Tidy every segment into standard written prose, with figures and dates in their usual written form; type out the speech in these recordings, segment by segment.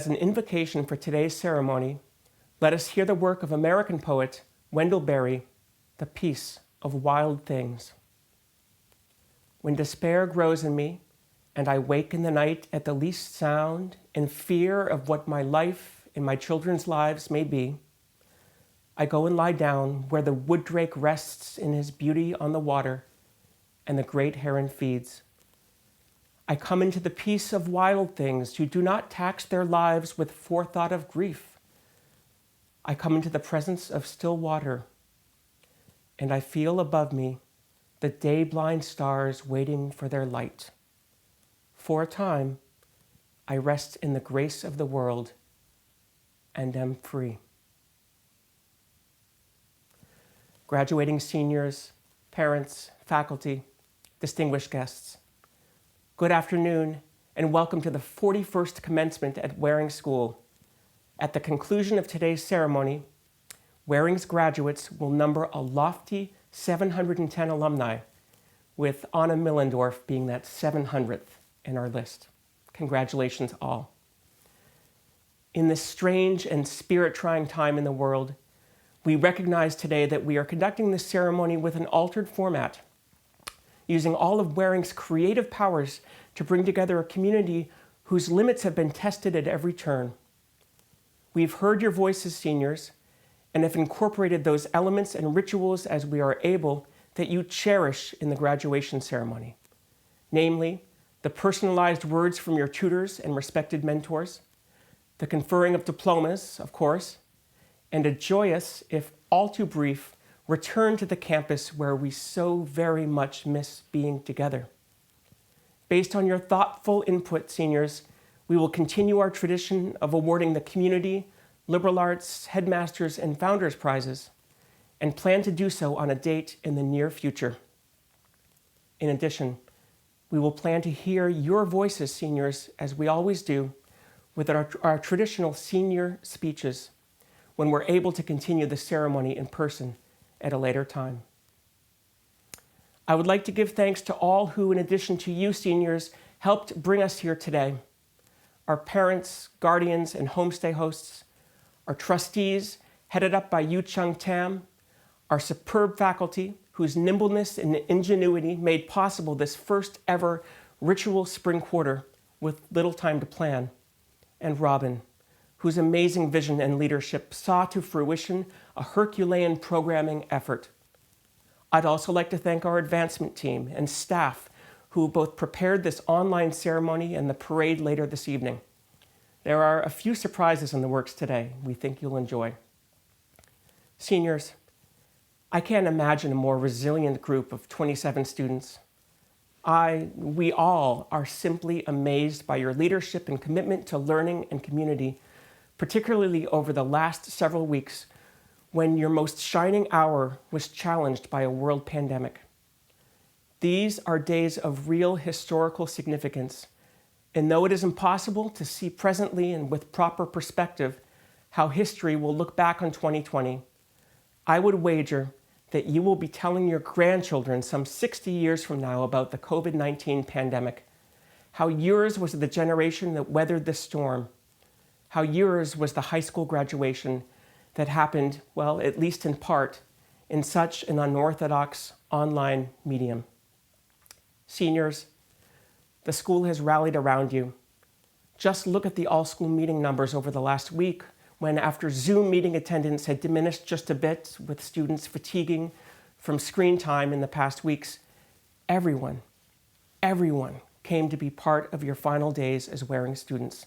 as an invocation for today's ceremony, let us hear the work of American poet Wendell Berry, The Peace of Wild Things. When despair grows in me, and I wake in the night at the least sound, in fear of what my life and my children's lives may be, I go and lie down where the wood drake rests in his beauty on the water, and the great heron feeds. I come into the peace of wild things who do not tax their lives with forethought of grief. I come into the presence of still water, and I feel above me the day-blind stars waiting for their light. For a time, I rest in the grace of the world and am free. Graduating seniors, parents, faculty, distinguished guests, good afternoon and welcome to the 41st commencement at Waring School. At the conclusion of today's ceremony, Waring's graduates will number a lofty 710 alumni, with Anna Milendorf being that 700th in our list. Congratulations all. In this strange and spirit-trying time in the world, we recognize today that we are conducting this ceremony with an altered format, using all of Waring's creative powers to bring together a community whose limits have been tested at every turn. We've heard your voices, seniors, and have incorporated those elements and rituals as we are able that you cherish in the graduation ceremony, namely, the personalized words from your tutors and respected mentors, the conferring of diplomas, of course, and a joyous, if all too brief, return to the campus where we so very much miss being together. Based on your thoughtful input, seniors, we will continue our tradition of awarding the community, liberal arts, headmasters, and founders prizes, and plan to do so on a date in the near future. In addition, we will plan to hear your voices, seniors, as we always do, with our traditional senior speeches when we're able to continue the ceremony in person at a later time. I would like to give thanks to all who, in addition to you seniors, helped bring us here today. Our parents, guardians, and homestay hosts, our trustees, headed up by Yu Chung Tam, our superb faculty, whose nimbleness and ingenuity made possible this first ever ritual spring quarter with little time to plan, and Robin, whose amazing vision and leadership saw to fruition a Herculean programming effort. I'd also like to thank our advancement team and staff who both prepared this online ceremony and the parade later this evening. There are a few surprises in the works today we think you'll enjoy. Seniors, I can't imagine a more resilient group of 27 students. We all are simply amazed by your leadership and commitment to learning and community, particularly over the last several weeks when your most shining hour was challenged by a world pandemic. These are days of real historical significance, and though it is impossible to see presently and with proper perspective how history will look back on 2020, I would wager that you will be telling your grandchildren some 60 years from now about the COVID-19 pandemic, how yours was the generation that weathered the storm, how yours was the high school graduation that happened, well, at least in part, in such an unorthodox online medium. Seniors, the school has rallied around you. Just look at the all-school meeting numbers over the last week when, after Zoom meeting attendance had diminished just a bit with students fatiguing from screen time in the past weeks, everyone came to be part of your final days as Waring students,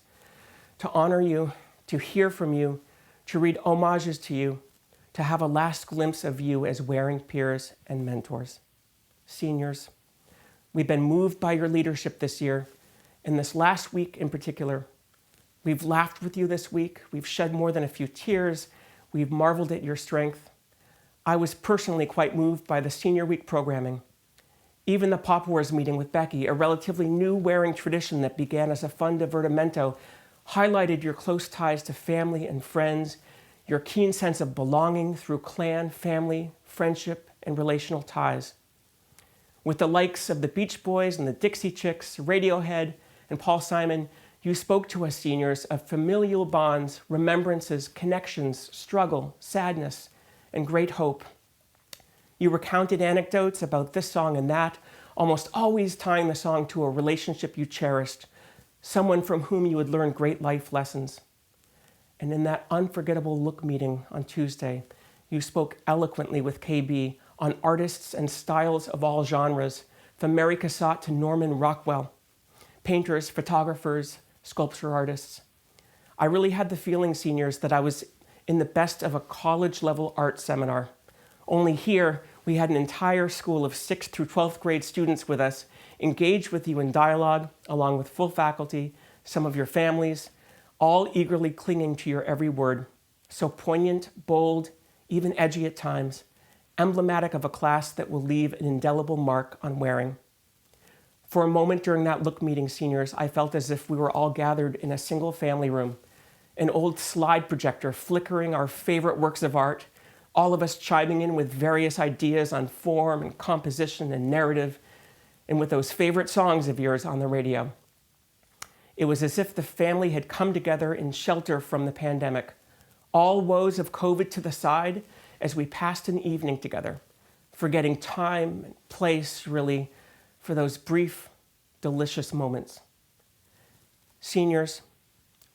to honor you, to hear from you, to read homages to you, to have a last glimpse of you as Waring peers and mentors. Seniors, we've been moved by your leadership this year, and this last week in particular. We've laughed with you this week, we've shed more than a few tears, we've marveled at your strength. I was personally quite moved by the Senior Week programming. Even the Pop Wars meeting with Becky, a relatively new Waring tradition that began as a fun divertimento, highlighted your close ties to family and friends, your keen sense of belonging through clan, family, friendship, and relational ties. With the likes of the Beach Boys and the Dixie Chicks, Radiohead, and Paul Simon, You spoke to us seniors of familial bonds, remembrances, connections, struggle, sadness, and great hope. You recounted anecdotes about this song and that, almost always tying the song to a relationship you cherished, someone from whom you had learned great life lessons. And in that unforgettable look meeting on Tuesday, you spoke eloquently with KB on artists and styles of all genres, from Mary Cassatt to Norman Rockwell, painters, photographers, sculpture artists. I really had the feeling, seniors, that I was in the best of a college-level art seminar. Only here, we had an entire school of 6th through 12th grade students with us, engaged with you in dialogue, along with full faculty, some of your families, all eagerly clinging to your every word. So poignant, bold, even edgy at times, emblematic of a class that will leave an indelible mark on Waring. For a moment during that look meeting, seniors, I felt as if we were all gathered in a single family room, an old slide projector flickering our favorite works of art, all of us chiming in with various ideas on form and composition and narrative, and with those favorite songs of yours on the radio. It was as if the family had come together in shelter from the pandemic, all woes of COVID to the side as we passed an evening together, forgetting time and place, really, for those brief, delicious moments. Seniors,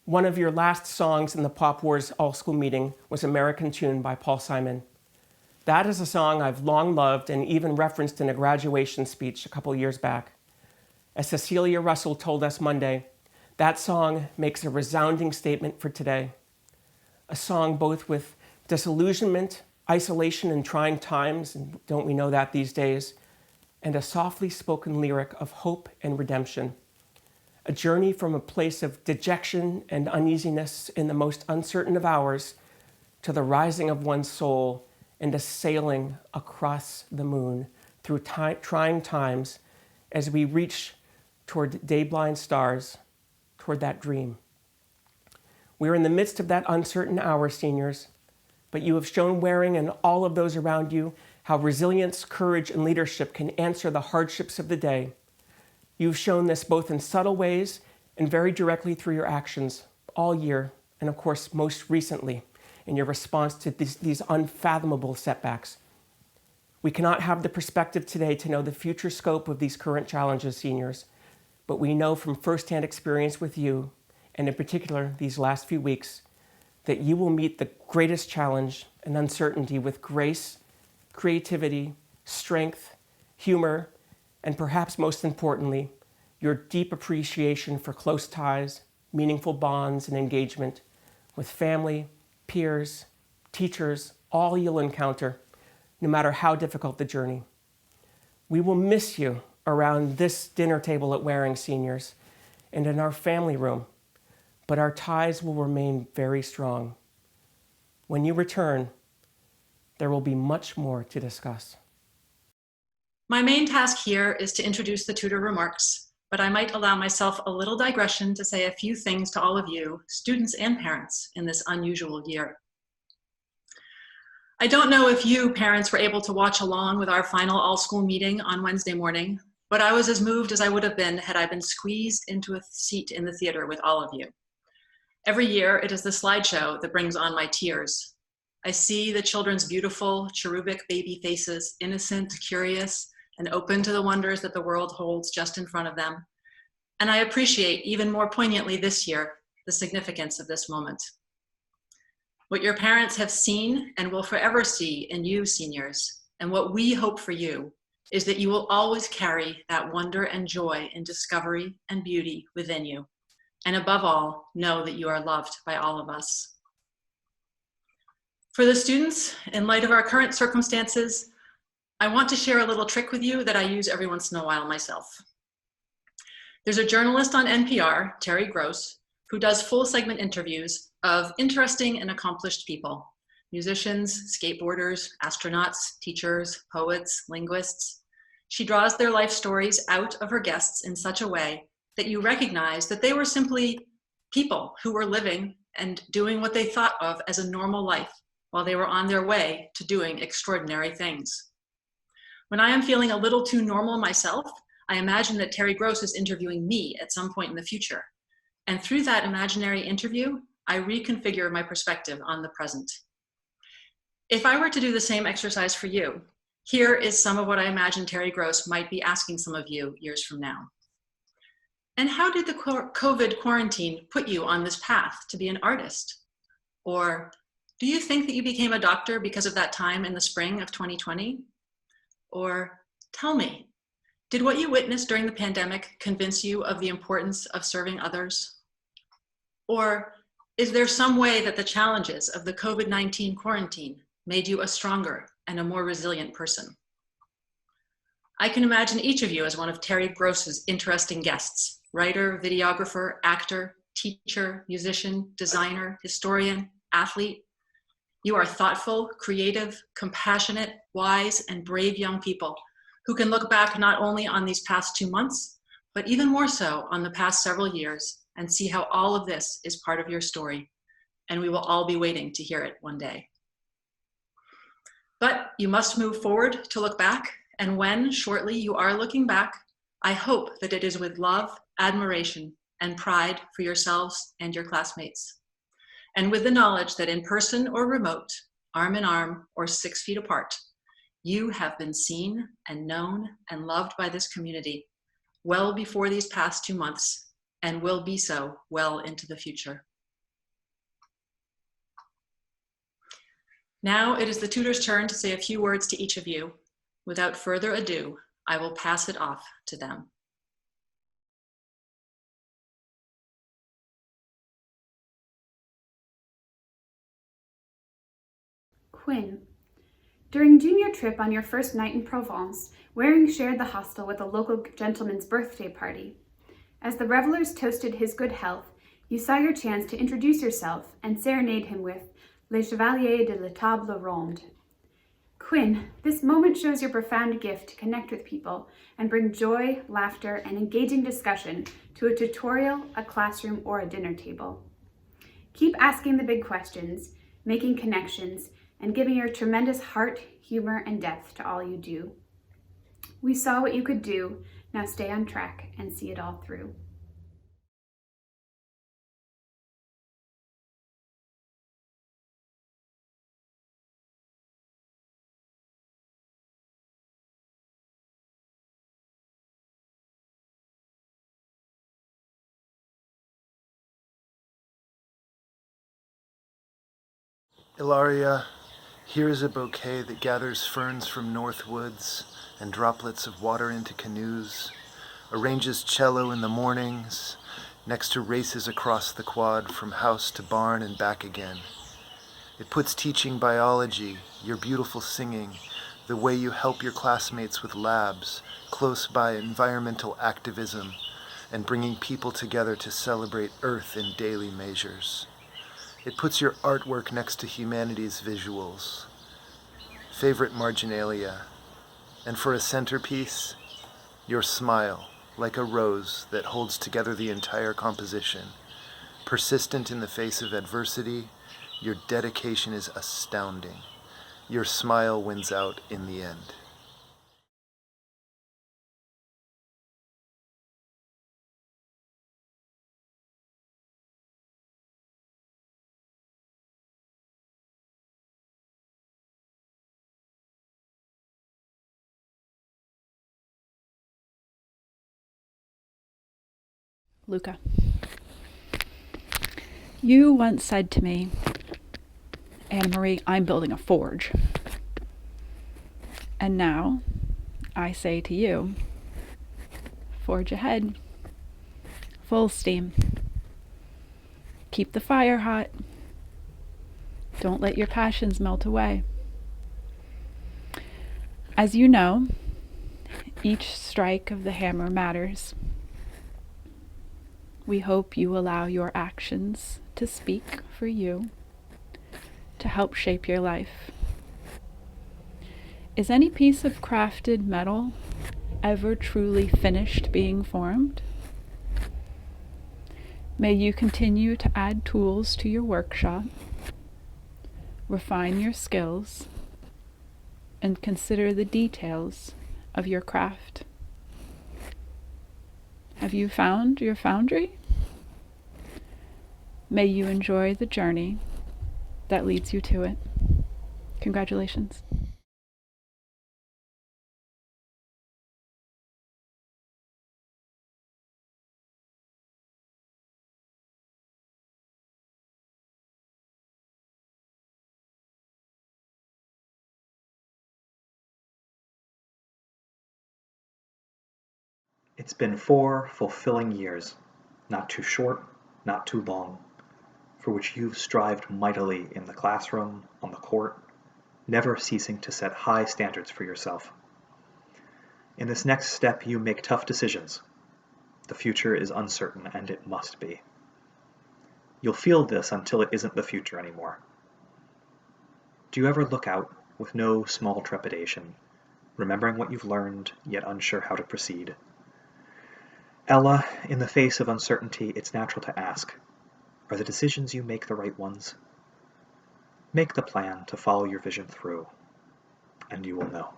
one of your last songs in the Pop Wars all-school meeting was American Tune by Paul Simon. That is a song I've long loved and even referenced in a graduation speech a couple years back. As Cecilia Russell told us Monday, that song makes a resounding statement for today. A song both with disillusionment, isolation in trying times, and don't we know that these days, and a softly spoken lyric of hope and redemption. A journey from a place of dejection and uneasiness in the most uncertain of hours to the rising of one's soul and a sailing across the moon through trying times as we reach toward day-blind stars, toward that dream. We're in the midst of that uncertain hour, seniors, but you have shown Waring and all of those around you how resilience, courage, and leadership can answer the hardships of the day. You've shown this both in subtle ways and very directly through your actions all year, and of course, most recently, in your response to these unfathomable setbacks. We cannot have the perspective today to know the future scope of these current challenges, seniors, but we know from firsthand experience with you, and in particular these last few weeks, that you will meet the greatest challenge and uncertainty with grace, creativity, strength, humor, and perhaps most importantly, your deep appreciation for close ties, meaningful bonds, and engagement with family, peers, teachers, all you'll encounter, no matter how difficult the journey. We will miss you around this dinner table at Waring, seniors, and in our family room, but our ties will remain very strong. When you return, there will be much more to discuss. My main task here is to introduce the tutor remarks, but I might allow myself a little digression to say a few things to all of you, students and parents, in this unusual year. I don't know if you parents were able to watch along with our final all-school meeting on Wednesday morning, but I was as moved as I would have been had I been squeezed into a seat in the theater with all of you. Every year, it is the slideshow that brings on my tears. I see the children's beautiful, cherubic baby faces, innocent, curious, and open to the wonders that the world holds just in front of them. And I appreciate, even more poignantly this year, the significance of this moment. What your parents have seen and will forever see in you, seniors, and what we hope for you, is that you will always carry that wonder and joy in discovery and beauty within you. And above all, know that you are loved by all of us. For the students, in light of our current circumstances, I want to share a little trick with you that I use every once in a while myself. There's a journalist on NPR, Terry Gross, who does full segment interviews of interesting and accomplished people, musicians, skateboarders, astronauts, teachers, poets, linguists. She draws their life stories out of her guests in such a way that you recognize that they were simply people who were living and doing what they thought of as a normal life while they were on their way to doing extraordinary things. When I am feeling a little too normal myself, I imagine that Terry Gross is interviewing me at some point in the future. And through that imaginary interview, I reconfigure my perspective on the present. If I were to do the same exercise for you, here is some of what I imagine Terry Gross might be asking some of you years from now. And how did the COVID quarantine put you on this path to be an artist? Or do you think that you became a doctor because of that time in the spring of 2020? Or tell me, did what you witnessed during the pandemic convince you of the importance of serving others? Or is there some way that the challenges of the COVID-19 quarantine made you a stronger and a more resilient person? I can imagine each of you as one of Terry Gross's interesting guests: writer, videographer, actor, teacher, musician, designer, historian, athlete. You are thoughtful, creative, compassionate, wise, and brave young people who can look back not only on these past 2 months, but even more so on the past several years and see how all of this is part of your story. And we will all be waiting to hear it one day. But you must move forward to look back, and when shortly you are looking back, I hope that it is with love, admiration, and pride for yourselves and your classmates. And with the knowledge that in person or remote, arm in arm or 6 feet apart, you have been seen and known and loved by this community well before these past 2 months, and will be so well into the future. Now it is the tutors' turn to say a few words to each of you. Without further ado, I will pass it off to them. Quinn. During junior trip on your first night in Provence, Waring shared the hostel with a local gentleman's birthday party. As the revelers toasted his good health, you saw your chance to introduce yourself and serenade him with Les Chevaliers de la Table Ronde. Quinn, this moment shows your profound gift to connect with people and bring joy, laughter, and engaging discussion to a tutorial, a classroom, or a dinner table. Keep asking the big questions, making connections, and giving your tremendous heart, humor, and depth to all you do. We saw what you could do. Now stay on track and see it all through. Ilaria, here is a bouquet that gathers ferns from north woods and droplets of water into canoes, arranges cello in the mornings, next to races across the quad from house to barn and back again. It puts teaching biology, your beautiful singing, the way you help your classmates with labs, close by environmental activism, and bringing people together to celebrate Earth in daily measures. It puts your artwork next to humanity's visuals. Favorite marginalia. And for a centerpiece, your smile, like a rose that holds together the entire composition. Persistent in the face of adversity, your dedication is astounding. Your smile wins out in the end. Luca. You once said to me, Anna Marie, I'm building a forge. And now I say to you, forge ahead, full steam. Keep the fire hot. Don't let your passions melt away. As you know, each strike of the hammer matters. We hope you allow your actions to speak for you, to help shape your life. Is any piece of crafted metal ever truly finished being formed? May you continue to add tools to your workshop, refine your skills, and consider the details of your craft. Have you found your foundry? May you enjoy the journey that leads you to it. Congratulations. It's been 4 fulfilling years, not too short, not too long, for which you've strived mightily in the classroom, on the court, never ceasing to set high standards for yourself. In this next step, you make tough decisions. The future is uncertain, and it must be. You'll feel this until it isn't the future anymore. Do you ever look out with no small trepidation, remembering what you've learned, yet unsure how to proceed? Ella, in the face of uncertainty, it's natural to ask, are the decisions you make the right ones? Make the plan to follow your vision through, and you will know.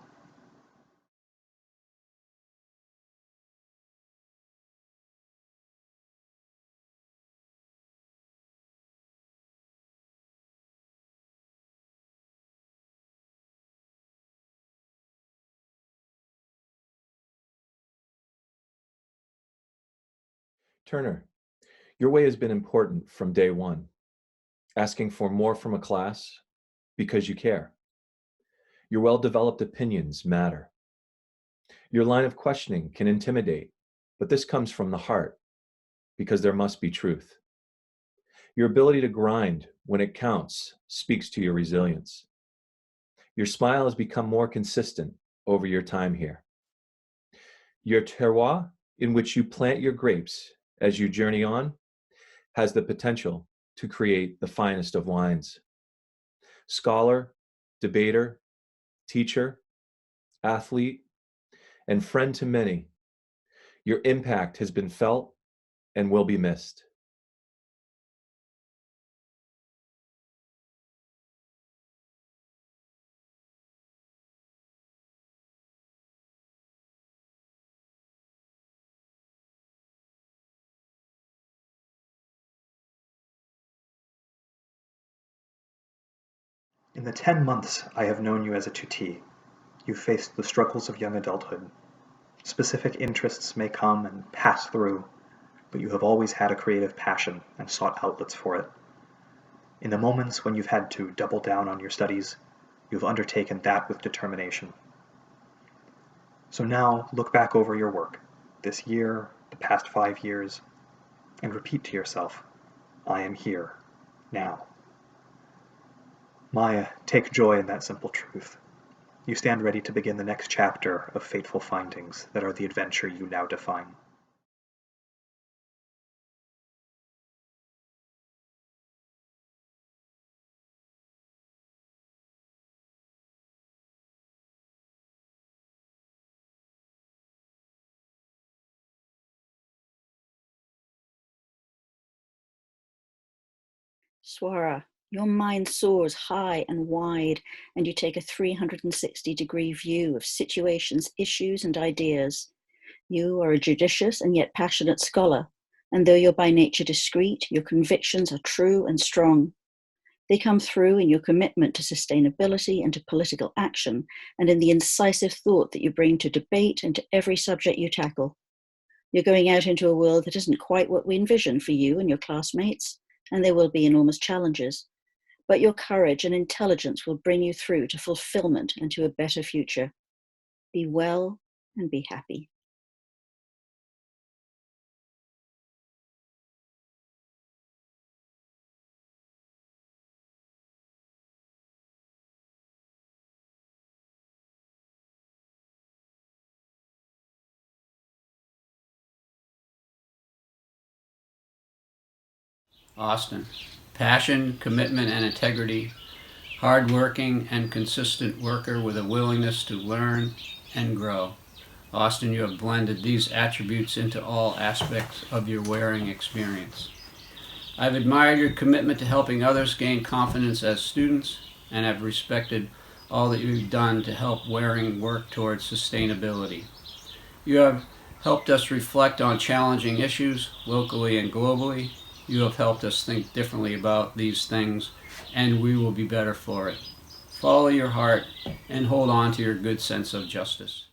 Turner, your way has been important from day one, asking for more from a class because you care. Your well-developed opinions matter. Your line of questioning can intimidate, but this comes from the heart because there must be truth. Your ability to grind when it counts speaks to your resilience. Your smile has become more consistent over your time here. Your terroir, in which you plant your grapes as you journey on, has the potential to create the finest of wines. Scholar, debater, teacher, athlete, and friend to many, your impact has been felt and will be missed. In the 10 months I have known you as a tutee, you've faced the struggles of young adulthood. Specific interests may come and pass through, but you have always had a creative passion and sought outlets for it. In the moments when you've had to double down on your studies, you've undertaken that with determination. So now look back over your work, this year, the past 5 years, and repeat to yourself, I am here, now. Maia, take joy in that simple truth. You stand ready to begin the next chapter of fateful findings that are the adventure you now define. Swara, your mind soars high and wide, and you take a 360-degree view of situations, issues, and ideas. You are a judicious and yet passionate scholar, and though you're by nature discreet, your convictions are true and strong. They come through in your commitment to sustainability and to political action, and in the incisive thought that you bring to debate and to every subject you tackle. You're going out into a world that isn't quite what we envisioned for you and your classmates, and there will be enormous challenges. But your courage and intelligence will bring you through to fulfillment and to a better future. Be well and be happy. Austin. Passion, commitment, and integrity. Hardworking and consistent worker with a willingness to learn and grow. Austin, you have blended these attributes into all aspects of your wearing experience. I've admired your commitment to helping others gain confidence as students and have respected all that you've done to help wearing work towards sustainability. You have helped us reflect on challenging issues locally and globally. You have helped us think differently about these things, and we will be better for it. Follow your heart and hold on to your good sense of justice.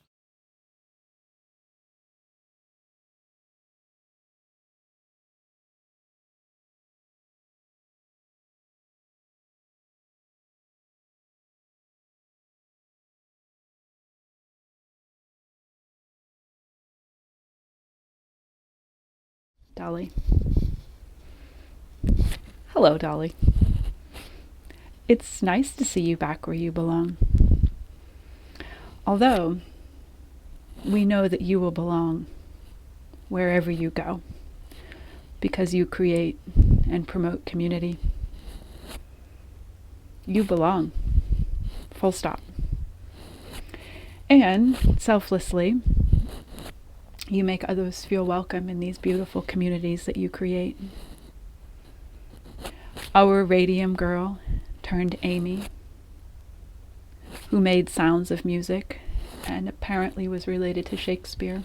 Dolly. Hello, Dolly. It's nice to see you back where you belong. Although, we know that you will belong wherever you go, because you create and promote community. You belong. Full stop. And, selflessly, you make others feel welcome in these beautiful communities that you create. Our radium girl turned Amy, who made sounds of music and apparently was related to Shakespeare,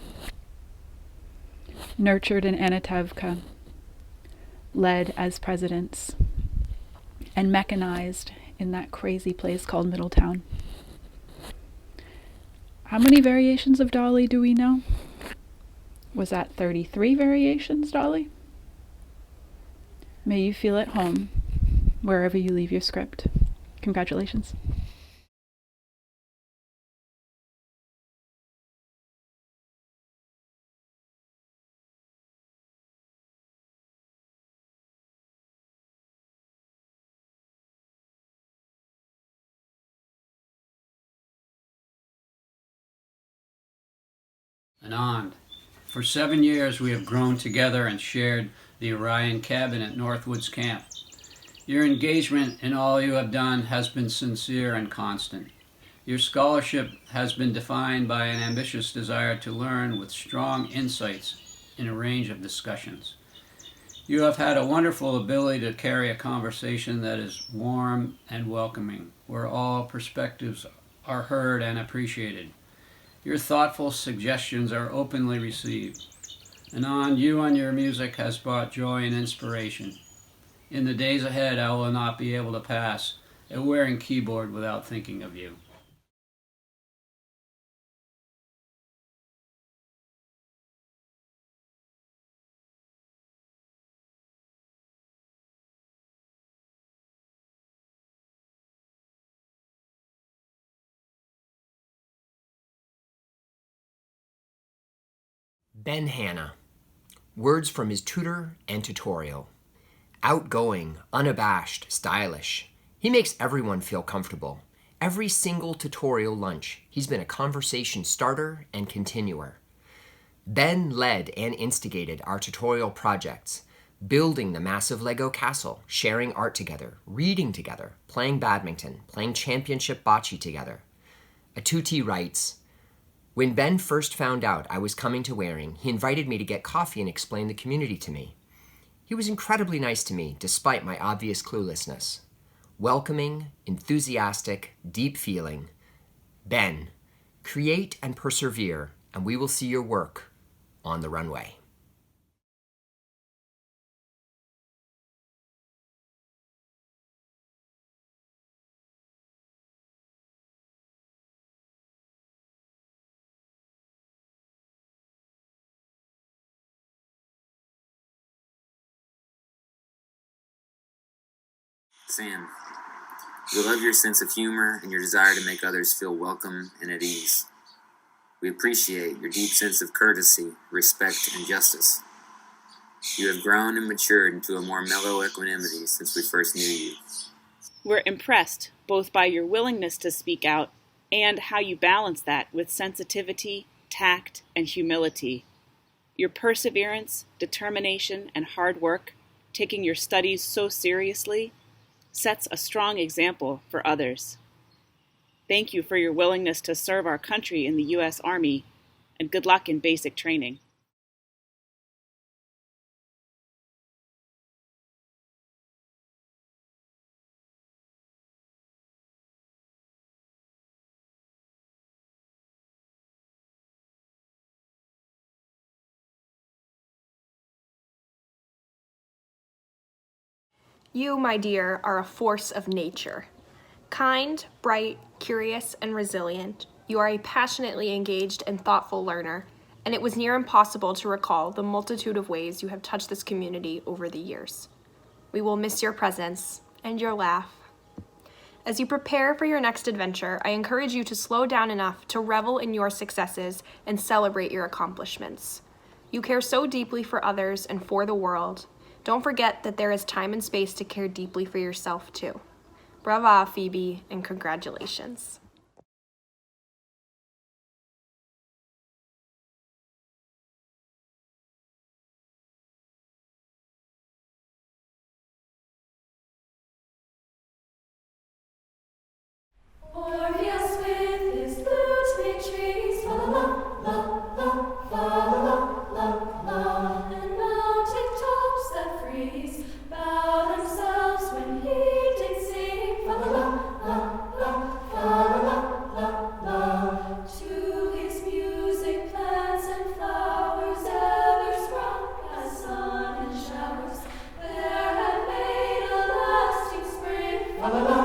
nurtured an Anatevka, led as presidents, and mechanized in that crazy place called Middletown. How many variations of Dolly do we know? Was that 33 variations, Dolly? May you feel at home wherever you leave your script. Congratulations. Anand, for 7 years we have grown together and shared the Orion cabin at Northwoods Camp. Your engagement in all you have done has been sincere and constant. Your scholarship has been defined by an ambitious desire to learn with strong insights in a range of discussions. You have had a wonderful ability to carry a conversation that is warm and welcoming, where all perspectives are heard and appreciated. Your thoughtful suggestions are openly received. Anand, you and your music has brought joy and inspiration. In the days ahead, I will not be able to pass a wearing keyboard without thinking of you. Ben Hanna. Words from his tutor and tutorial. Outgoing, unabashed, stylish. He makes everyone feel comfortable. Every single tutorial lunch, he's been a conversation starter and continuer. Ben led and instigated our tutorial projects, building the massive Lego castle, sharing art together, reading together, playing badminton, playing championship bocce together. Atuti writes, when Ben first found out I was coming to Waring, he invited me to get coffee and explain the community to me. He was incredibly nice to me, despite my obvious cluelessness. Welcoming, enthusiastic, deep feeling. Ben, create and persevere, and we will see your work on the runway. Sam, we love your sense of humor and your desire to make others feel welcome and at ease. We appreciate your deep sense of courtesy, respect, and justice. You have grown and matured into a more mellow equanimity since we first knew you. We're impressed both by your willingness to speak out and how you balance that with sensitivity, tact, and humility. Your perseverance, determination, and hard work, taking your studies so seriously, sets a strong example for others. Thank you for your willingness to serve our country in the U.S. Army, and good luck in basic training. You, my dear, are a force of nature. Kind, bright, curious, and resilient, you are a passionately engaged and thoughtful learner, and it was near impossible to recall the multitude of ways you have touched this community over the years. We will miss your presence and your laugh. As you prepare for your next adventure, I encourage you to slow down enough to revel in your successes and celebrate your accomplishments. You care so deeply for others and for the world. Don't forget that there is time and space to care deeply for yourself, too. Brava, Phoebe, and congratulations. Orpheus with his flute made trees, fa la la la, fa la la la, and mountain tops that freeze bow themselves when he did sing, fa la la, fa la. To his music, plants and flowers ever sprung as sun and showers. There had made a lasting spring, fa la.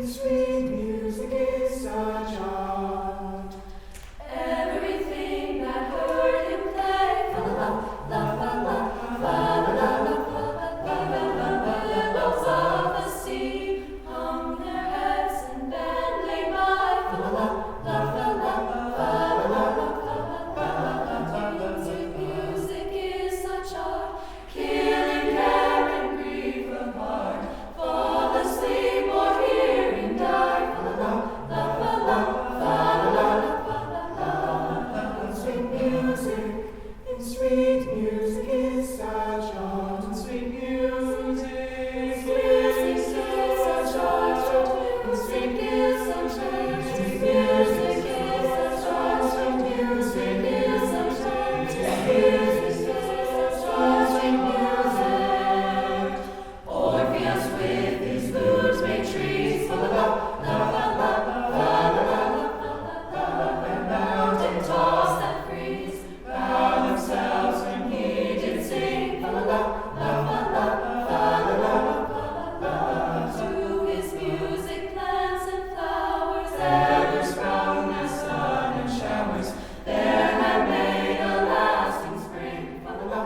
Sweet music is such art. Everything that heard him play, fa la la fa la billows of the sea hung their heads and then lay by, fa la. Sweet music is such art, killing care and grief of heart. Fall asleep or hearing die. Sweet music is such art. Sweet music is such art. Sweet music is such art. Sweet music is such art. Sweet music is such art. Sweet music. Orpheus with his flute made trees, fa la and mountain tops that freeze bow themselves when he did sing, fa la. To his music, plants and flowers ever sprung as sun and showers. There had made a lasting spring, fa la.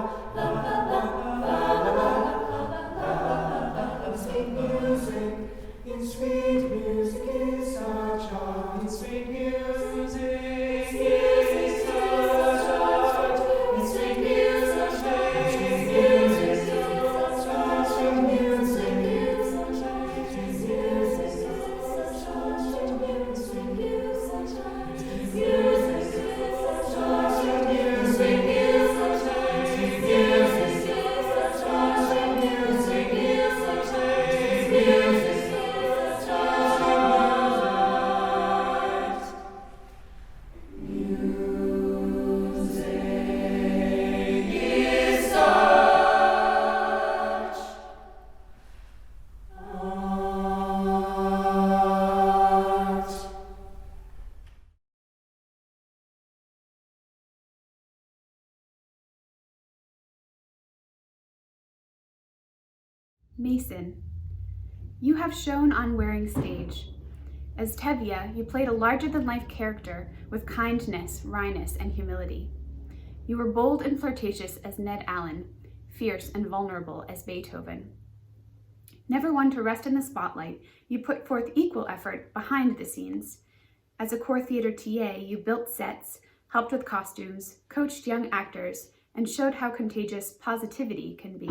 Sweet music, in sweet music is such art. Sweet music is such art. Sweet music is such art. Sweet music is such art. Sweet music is such art. Sweet music is such art. Sweet music is such art. Sweet music is such art. Sweet music is such art. Sweet music is such art. Sweet music is such art. Sweet music is such art. Mason, you have shown on Wearing stage. As Tevye, you played a larger-than-life character with kindness, wryness, and humility. You were bold and flirtatious as Ned Allen, fierce and vulnerable as Beethoven. Never one to rest in the spotlight, you put forth equal effort behind the scenes. As a core theater TA, you built sets, helped with costumes, coached young actors, and showed how contagious positivity can be.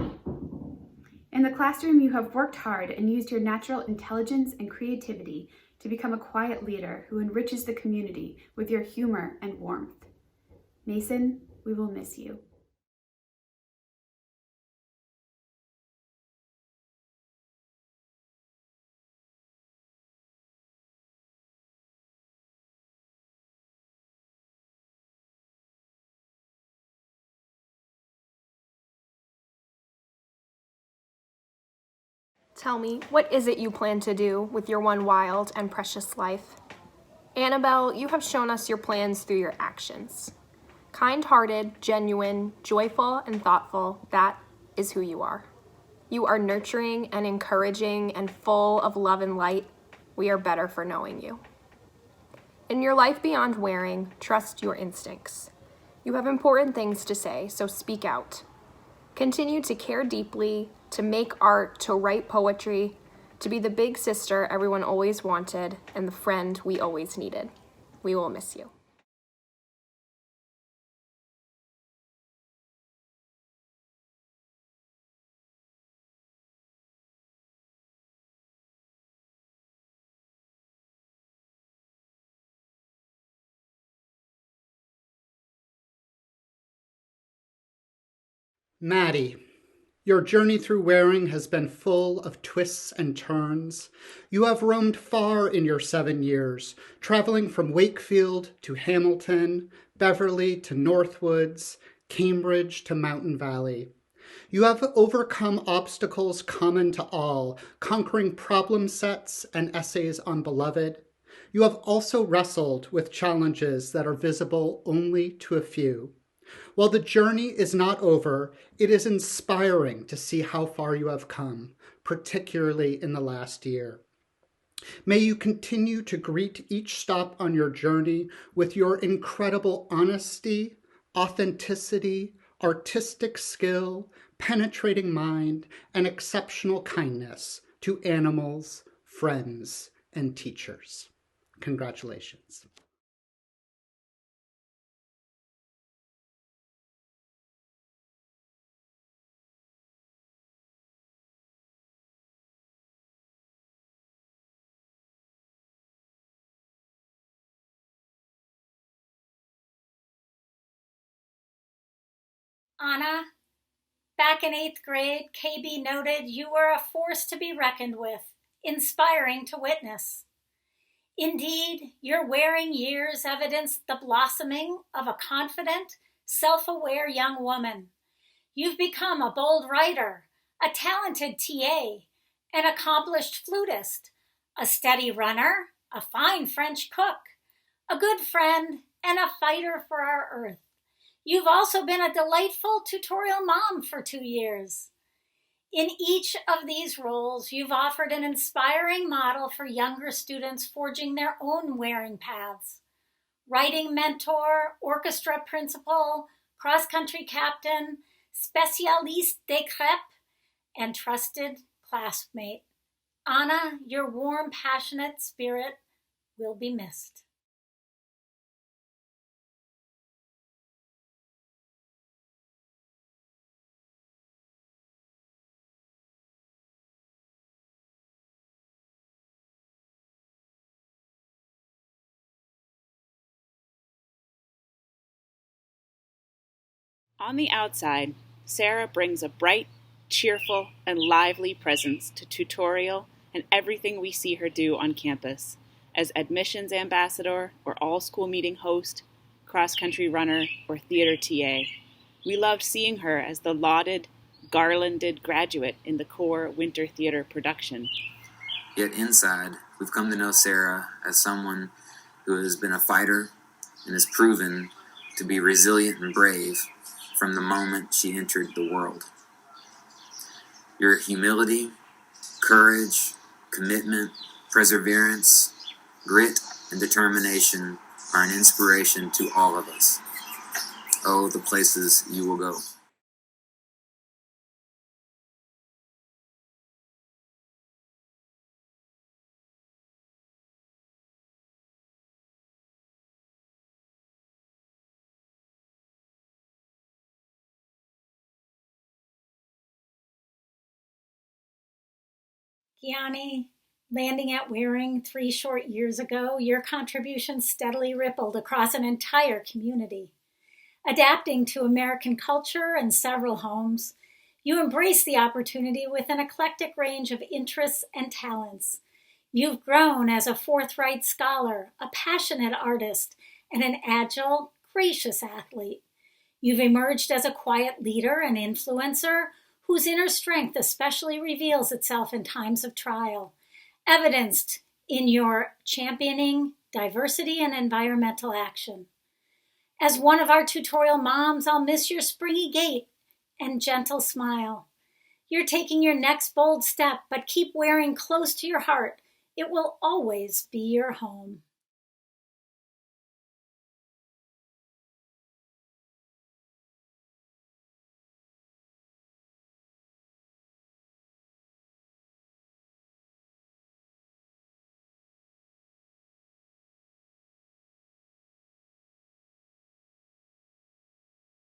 In the classroom, you have worked hard and used your natural intelligence and creativity to become a quiet leader who enriches the community with your humor and warmth. Mason, we will miss you. Tell me, what is it you plan to do with your one wild and precious life? Annabelle, you have shown us your plans through your actions. Kind-hearted, genuine, joyful, and thoughtful, that is who you are. You are nurturing and encouraging and full of love and light. We are better for knowing you. In your life beyond wearing, trust your instincts. You have important things to say, so speak out. Continue to care deeply, to make art, to write poetry, to be the big sister everyone always wanted and the friend we always needed. We will miss you. Maddie, your journey through wearing has been full of twists and turns. You have roamed far in your 7 years, traveling from Wakefield to Hamilton, Beverly to Northwoods, Cambridge to Mountain Valley. You have overcome obstacles common to all, conquering problem sets and essays on Beloved. You have also wrestled with challenges that are visible only to a few. While the journey is not over, it is inspiring to see how far you have come, particularly in the last year. May you continue to greet each stop on your journey with your incredible honesty, authenticity, artistic skill, penetrating mind, and exceptional kindness to animals, friends, and teachers. Congratulations. Anna, back in 8th grade, KB noted you were a force to be reckoned with, inspiring to witness. Indeed, your wearing years evidenced the blossoming of a confident, self-aware young woman. You've become a bold writer, a talented TA, an accomplished flutist, a steady runner, a fine French cook, a good friend, and a fighter for our earth. You've also been a delightful tutorial mom for 2 years. In each of these roles, you've offered an inspiring model for younger students forging their own wearing paths. Writing mentor, orchestra principal, cross-country captain, spécialiste des crêpes, and trusted classmate. Anna, your warm, passionate spirit will be missed. On the outside, Sarah brings a bright, cheerful, and lively presence to tutorial and everything we see her do on campus as admissions ambassador or all-school meeting host, cross-country runner, or theater TA. We loved seeing her as the lauded, garlanded graduate in the core winter theater production. Yet inside, we've come to know Sarah as someone who has been a fighter and has proven to be resilient and brave from the moment she entered the world. Your humility, courage, commitment, perseverance, grit, and determination are an inspiration to all of us. Oh, the places you will go. Kiani, landing at Wearing 3 short years ago, your contribution steadily rippled across an entire community. Adapting to American culture and several homes, you embrace the opportunity with an eclectic range of interests and talents. You've grown as a forthright scholar, a passionate artist, and an agile, gracious athlete. You've emerged as a quiet leader and influencer whose inner strength especially reveals itself in times of trial, evidenced in your championing diversity and environmental action. As one of our tutorial moms, I'll miss your springy gait and gentle smile. You're taking your next bold step, but keep wearing close to your heart. It will always be your home.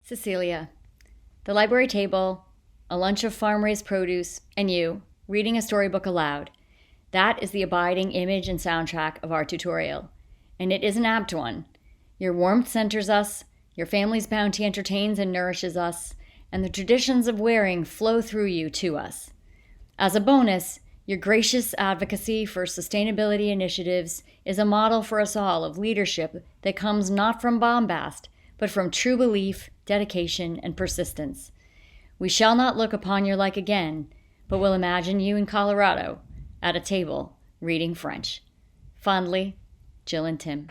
Cecilia, the library table, a lunch of farm-raised produce, and you, reading a storybook aloud. That is the abiding image and soundtrack of our tutorial, and it is an apt one. Your warmth centers us, your family's bounty entertains and nourishes us, and the traditions of wearing flow through you to us. As a bonus, your gracious advocacy for sustainability initiatives is a model for us all of leadership that comes not from bombast, but from true belief, dedication, and persistence. We shall not look upon your like again, but will imagine you in Colorado, at a table, reading French. Fondly, Jill and Tim.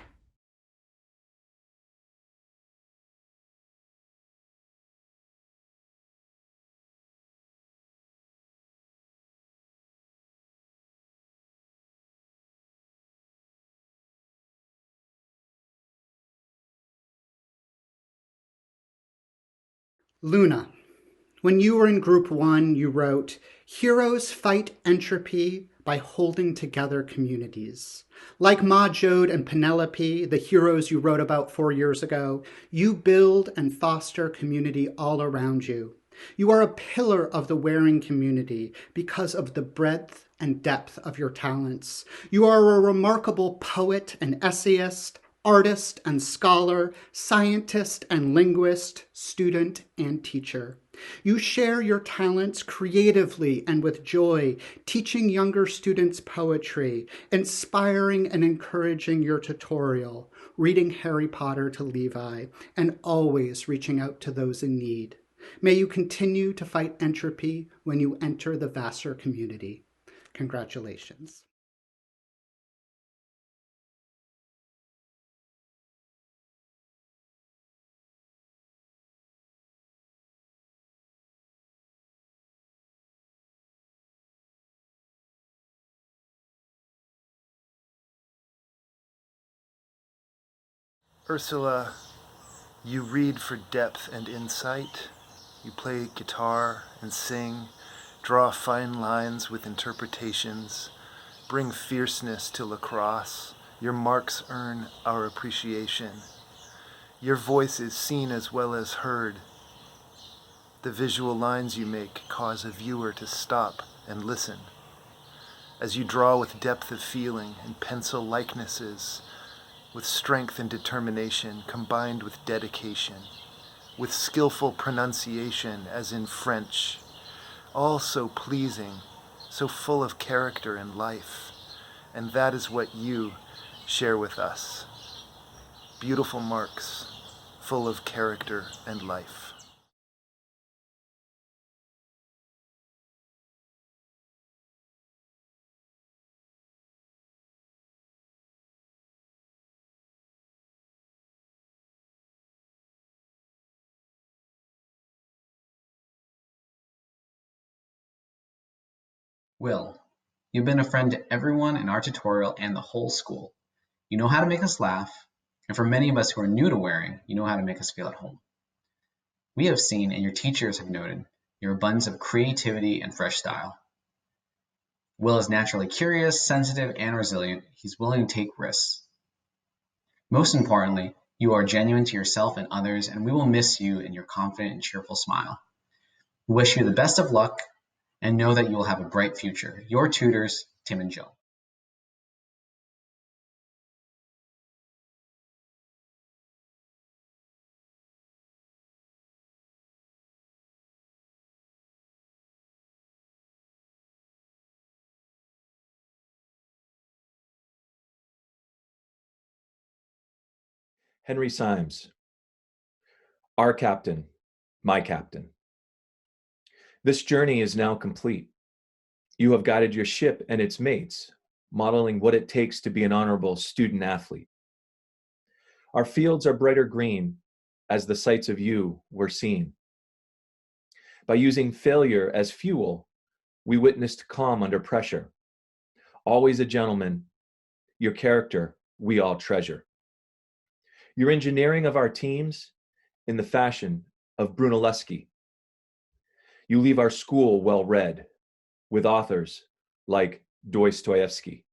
Luna, when you were in group 1, you wrote, "Heroes fight entropy by holding together communities." Like Ma Jode and Penelope, the heroes you wrote about 4 years ago, you build and foster community all around you. You are a pillar of the wearing community because of the breadth and depth of your talents. You are a remarkable poet and essayist, artist and scholar, scientist and linguist, student and teacher. You share your talents creatively and with joy, teaching younger students poetry, inspiring and encouraging your tutorial, reading Harry Potter to Levi, and always reaching out to those in need. May you continue to fight entropy when you enter the Vassar community. Congratulations. Ursula, you read for depth and insight. You play guitar and sing, draw fine lines with interpretations, bring fierceness to lacrosse. Your marks earn our appreciation. Your voice is seen as well as heard. The visual lines you make cause a viewer to stop and listen. As you draw with depth of feeling and pencil likenesses, with strength and determination combined with dedication, with skillful pronunciation as in French, all so pleasing, so full of character and life. And that is what you share with us. Beautiful marks, full of character and life. Will, you've been a friend to everyone in our tutorial and the whole school. You know how to make us laugh, and for many of us who are new to wearing, you know how to make us feel at home. We have seen, and your teachers have noted, your abundance of creativity and fresh style. Will is naturally curious, sensitive, and resilient. He's willing to take risks. Most importantly, you are genuine to yourself and others, and we will miss you and your confident and cheerful smile. We wish you the best of luck and know that you will have a bright future. Your tutors, Tim and Jill. Henry Symes, our captain, my captain. This journey is now complete. You have guided your ship and its mates, modeling what it takes to be an honorable student athlete. Our fields are brighter green, as the sights of you were seen. By using failure as fuel, we witnessed calm under pressure. Always a gentleman, your character we all treasure. Your engineering of our teams in the fashion of Brunelleschi. You leave our school well read, with authors like Dostoevsky.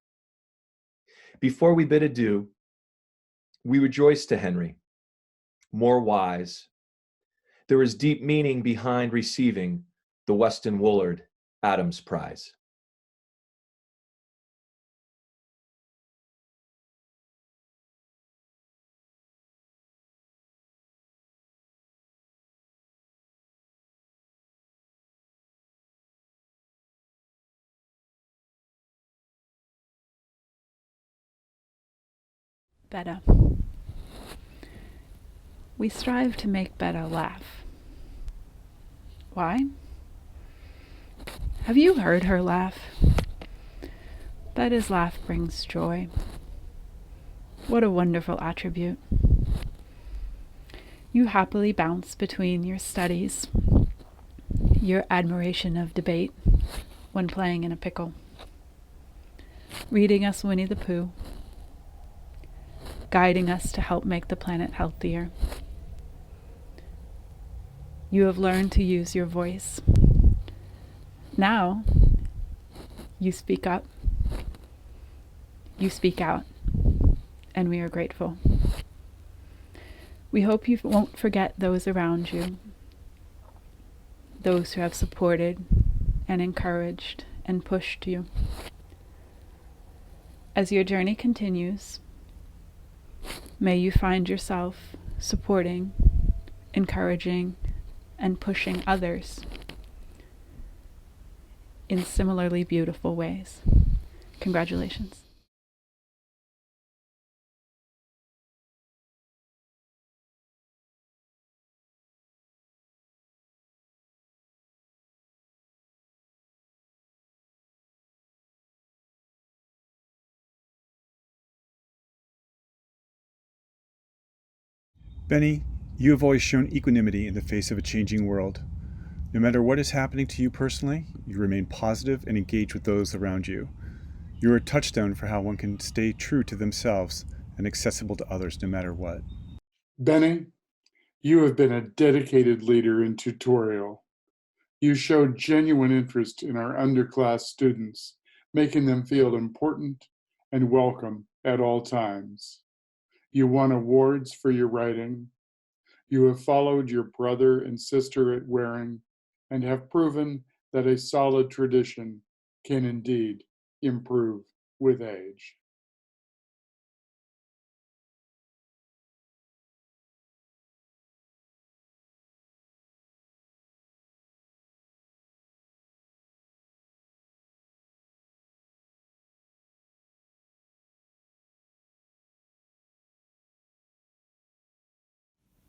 Before we bid adieu, we rejoice to Henry, more wise. There is deep meaning behind receiving the Weston Woolard Adams Prize. Betta. We strive to make Betta laugh. Why? Have you heard her laugh? Betta's laugh brings joy. What a wonderful attribute. You happily bounce between your studies, your admiration of debate when playing in a pickle, reading us Winnie the Pooh, guiding us to help make the planet healthier. You have learned to use your voice. Now, you speak up, you speak out, and we are grateful. We hope you won't forget those around you, those who have supported and encouraged and pushed you. As your journey continues, may you find yourself supporting, encouraging, and pushing others in similarly beautiful ways. Congratulations. Benny, you have always shown equanimity in the face of a changing world. No matter what is happening to you personally, you remain positive and engaged with those around you. You are a touchstone for how one can stay true to themselves and accessible to others no matter what. Benny, you have been a dedicated leader in tutorial. You showed genuine interest in our underclass students, making them feel important and welcome at all times. You won awards for your writing. You have followed your brother and sister at Waring and have proven that a solid tradition can indeed improve with age.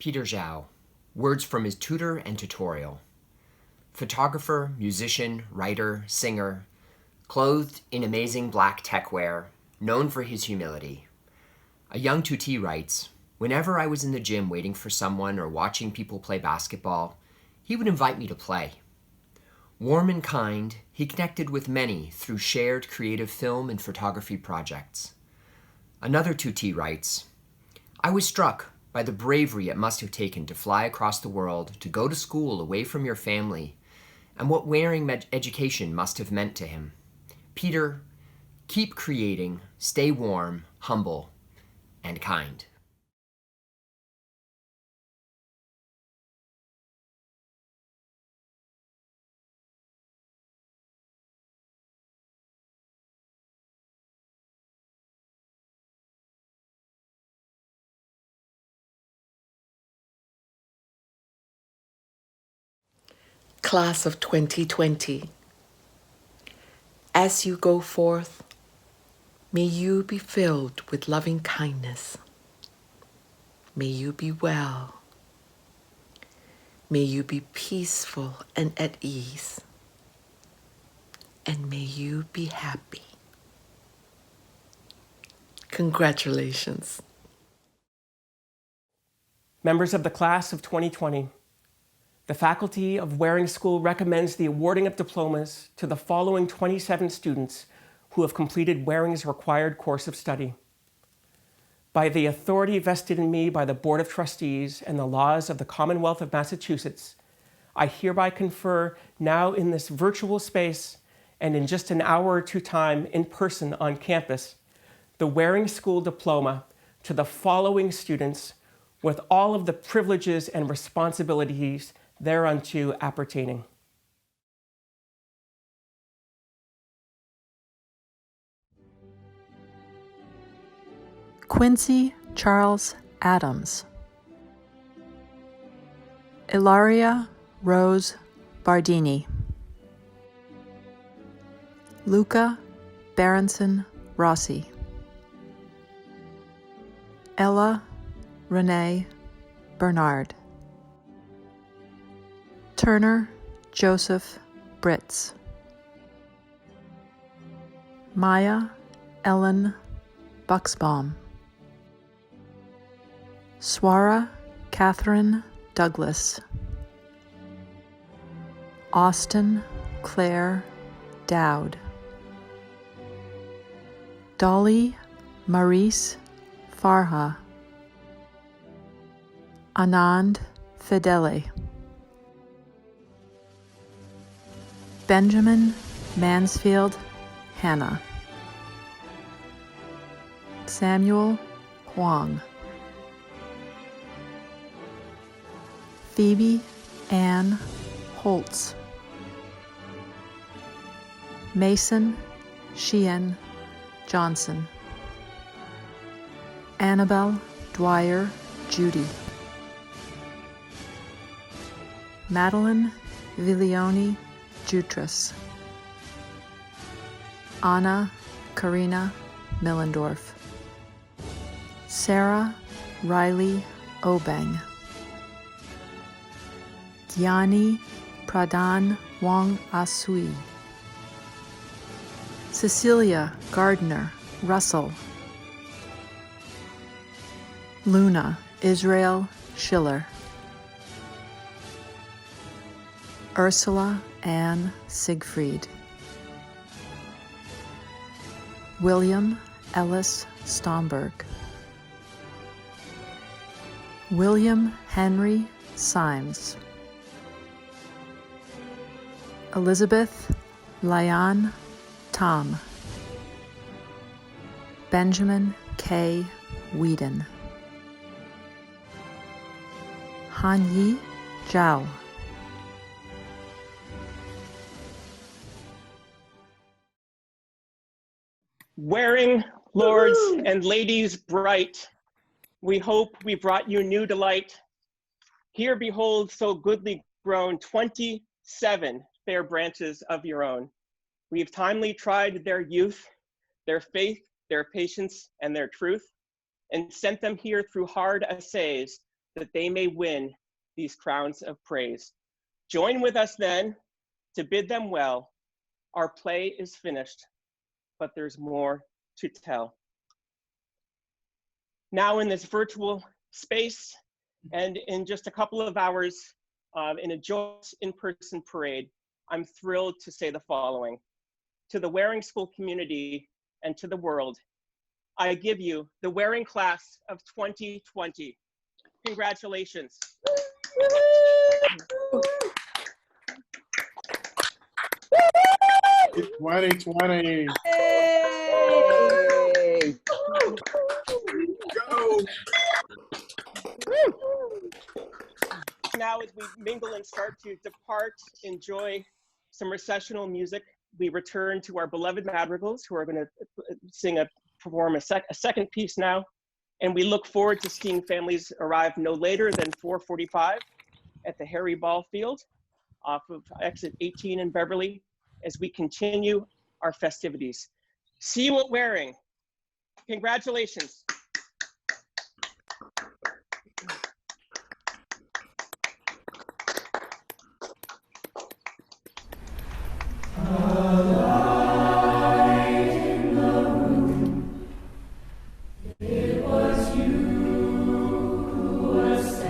Peter Txael, words from his tutor and tutorial. Photographer, musician, writer, singer, clothed in amazing black tech wear, known for his humility. A young tutee writes, "Whenever I was in the gym waiting for someone or watching people play basketball, he would invite me to play. Warm and kind, he connected with many through shared creative film and photography projects." Another tutee writes, "I was struck by the bravery it must have taken to fly across the world, to go to school away from your family, and what Waring education must have meant to him. Peter, keep creating, stay warm, humble, and kind." Class of 2020, as you go forth, may you be filled with loving kindness. May you be well. May you be peaceful and at ease. And may you be happy. Congratulations. Members of the class of 2020, the faculty of Waring School recommends the awarding of diplomas to the following 27 students who have completed Waring's required course of study. By the authority vested in me by the Board of Trustees and the laws of the Commonwealth of Massachusetts, I hereby confer now in this virtual space and in just an hour or two time in person on campus, the Waring School diploma to the following students with all of the privileges and responsibilities thereunto appertaining. Quincy Charles Adams, Ilaria Rose Bardini, Luca Berenson Rossi, Ella Renee Bernard, Turner Joseph Britz, Maia Ellen Buxbaum, Swara Catherine Douglas, Austin Claire Dowd, Dolly Maurice Farha, Anand Fidele, Benjamin Mansfield Hanna, Samuel Huang, Phoebe Ann Holtz, Mason Sheehan Johnson, Annabelle Dwyer Judy, Madeline Viglione Jutras, Anna Karina Milendorf, Sarah Riley Obeng, Gyani Pradhan Wong Asui, Cecilia Gardner Russell, Luna Israel Schiller, Ursula Ann Siegfried, William Ellis Stomberg, William Henry Symes, Elizabeth Lyon Tom, Benjamin K. Wedon, Hanyi Zhao, Waring, lords and ladies bright, we hope we brought you new delight. Here behold so goodly grown 27 fair branches of your own. We've timely tried their youth, their faith, their patience, and their truth, and sent them here through hard assays that they may win these crowns of praise. Join with us then to bid them well. Our play is finished, but there's more to tell. Now in this virtual space and in just a couple of hours in a joyous in-person parade, I'm thrilled to say the following. To the Waring School community and to the world, I give you the Waring class of 2020. Congratulations. 2020. Hey! Go! Now as we mingle and start to depart, enjoy some recessional music, we return to our beloved madrigals who are going to perform a second piece now. And we look forward to seeing families arrive no later than 4:45 at the Harry Ball Field off of exit 18 in Beverly as we continue our festivities. See you at Waring. Congratulations. It was you who was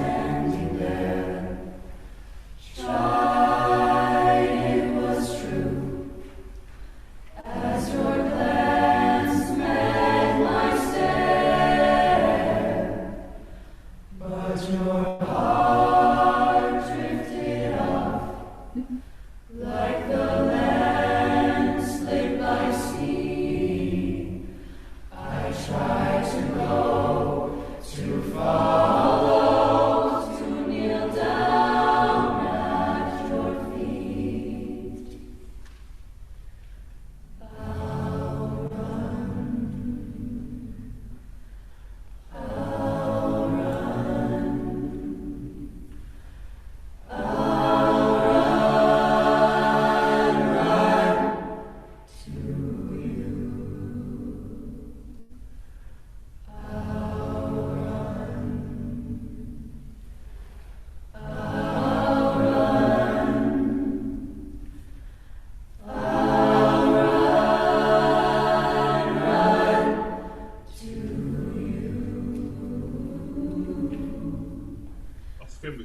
I've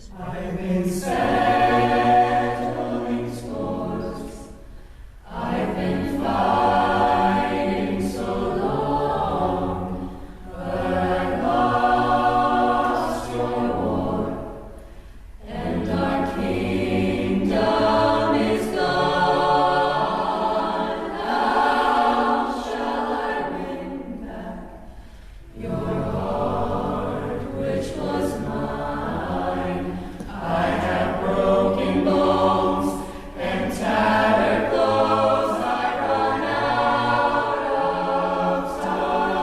been settling scores. I've been fighting so long, but I lost your war, and our kingdom is gone. How shall I win back your heart, which was mine? I have broken bones and tattered clothes. I run out of time.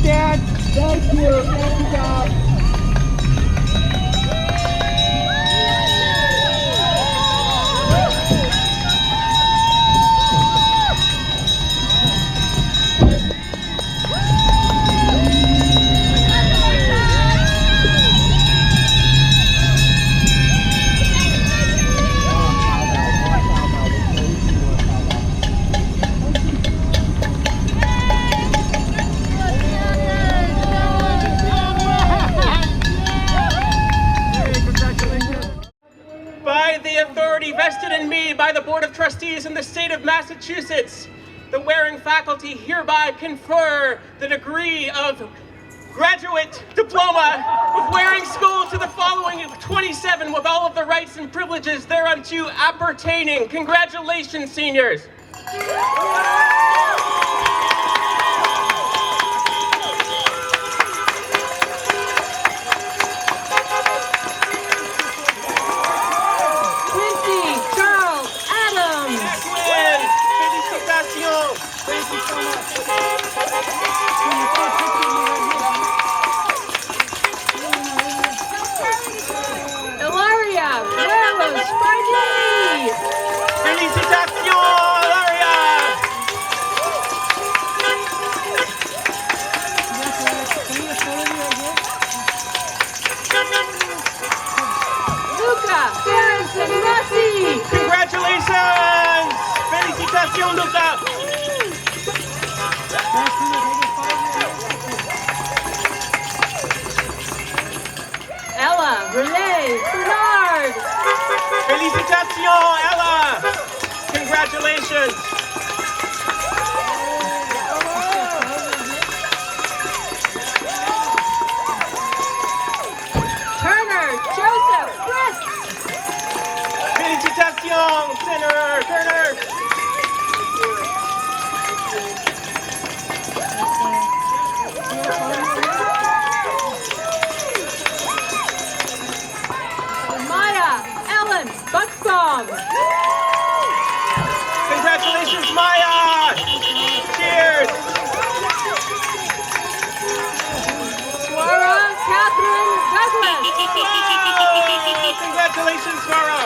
Dad. Thank you. Thank you, God. By the authority vested in me by the Board of Trustees in the state of Massachusetts, the Waring faculty hereby confer the degree of graduate diploma of Waring School to the following 27 with all of the rights and privileges thereunto appertaining. Congratulations, seniors. Thank you so much. Ilaria, Ramos, Bardini! Félicitations, Ilaria! Luca, Ferris, and Rossi! Congratulations! Félicitations, Luca! Ella, Renee, Bernard! Félicitations, Ella! Congratulations! Turner, Joseph, Chris! Félicitations, Turner! Maia, Ellen, Buxbaum! Congratulations, Maia! Cheers! Swara, Catherine, Douglas! Oh, congratulations, Swara!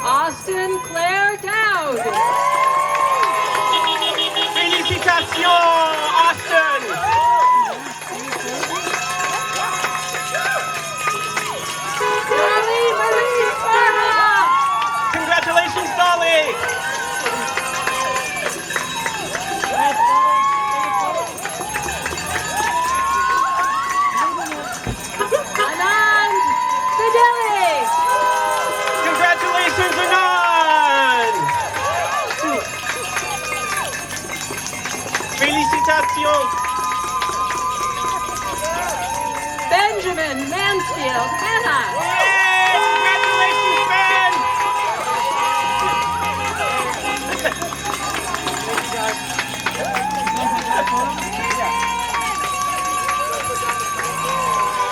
Austin, Claire, Dowd! Félicitations, Austin! Dolly, Marie, Sarah! Congratulations, Dolly! Anand, Fideli! Congratulations, Anand! Félicitations! Benjamin, Mansfield, Hanna! Yay! Congratulations, Ben!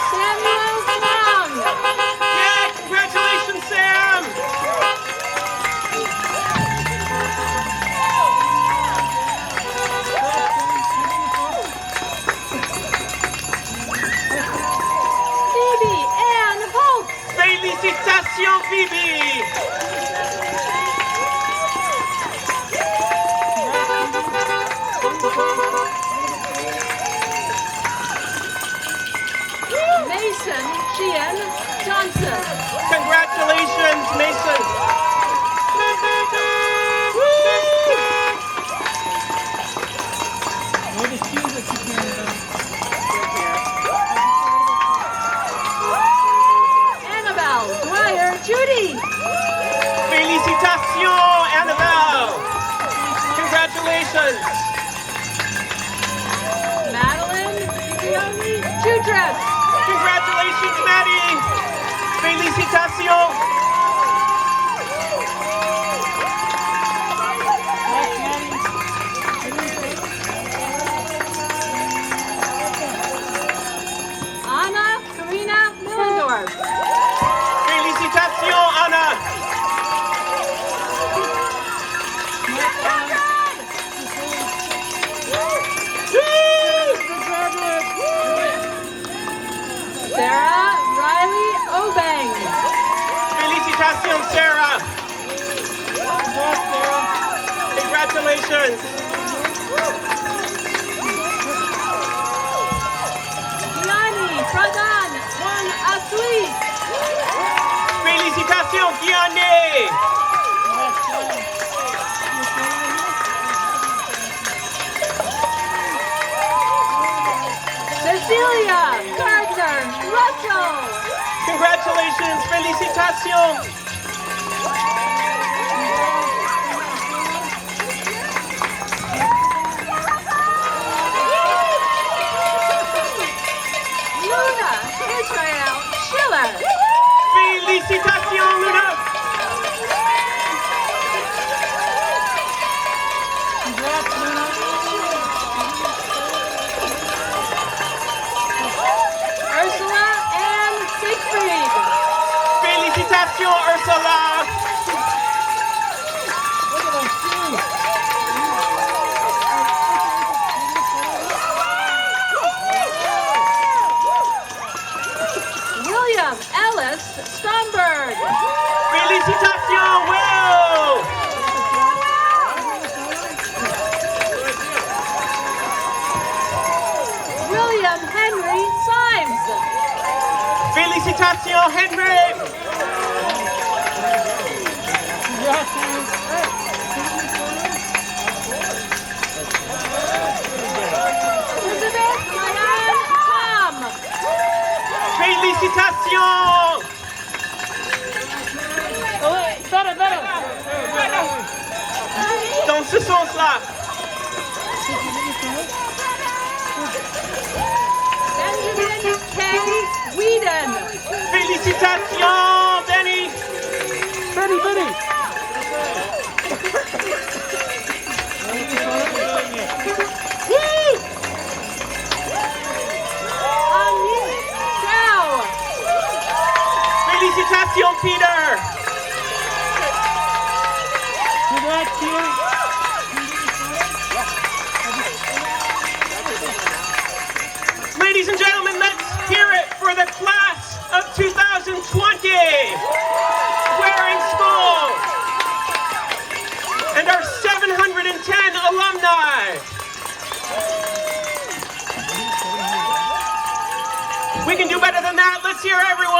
Samuel Long! Yeah, congratulations, Sam! Phoebe, Anne, Paul! Phoebe. Mason Sheehan Johnson. Congratulations, Mason. Annabelle Dwyer Judy. Félicitations, Annabelle. Congratulations. Madeline Leonie Jutras. Congratulations, Maddie. Félicitations. Anna Karina Milendorf. Félicitations, Anna. Sarah Riley Obeng. Félicitations, Sarah. Congratulations. Gianni Pradhan Juan Asui. Félicitations, Gianni. Cecilia Gardner Russell. Congratulations, félicitations. Luna Israel Schiller. Félicitations, Luna. Ursula Ann Siegfried. Félicitations, Ursula. William Ellis Stomberg. Félicitations, Will. William Henry Symes. Félicitations, Henry. Elizabeth Maia Tom. Félicitations. Dans ce sens-là. Benjamin Kaye Wedon. Félicitations, Benny. Benny. Txael. Félicitations, Peter. Ladies and gentlemen, let's hear it for the class of 2020, Waring School, and our 710 alumni. We can do better than that. Let's hear everyone.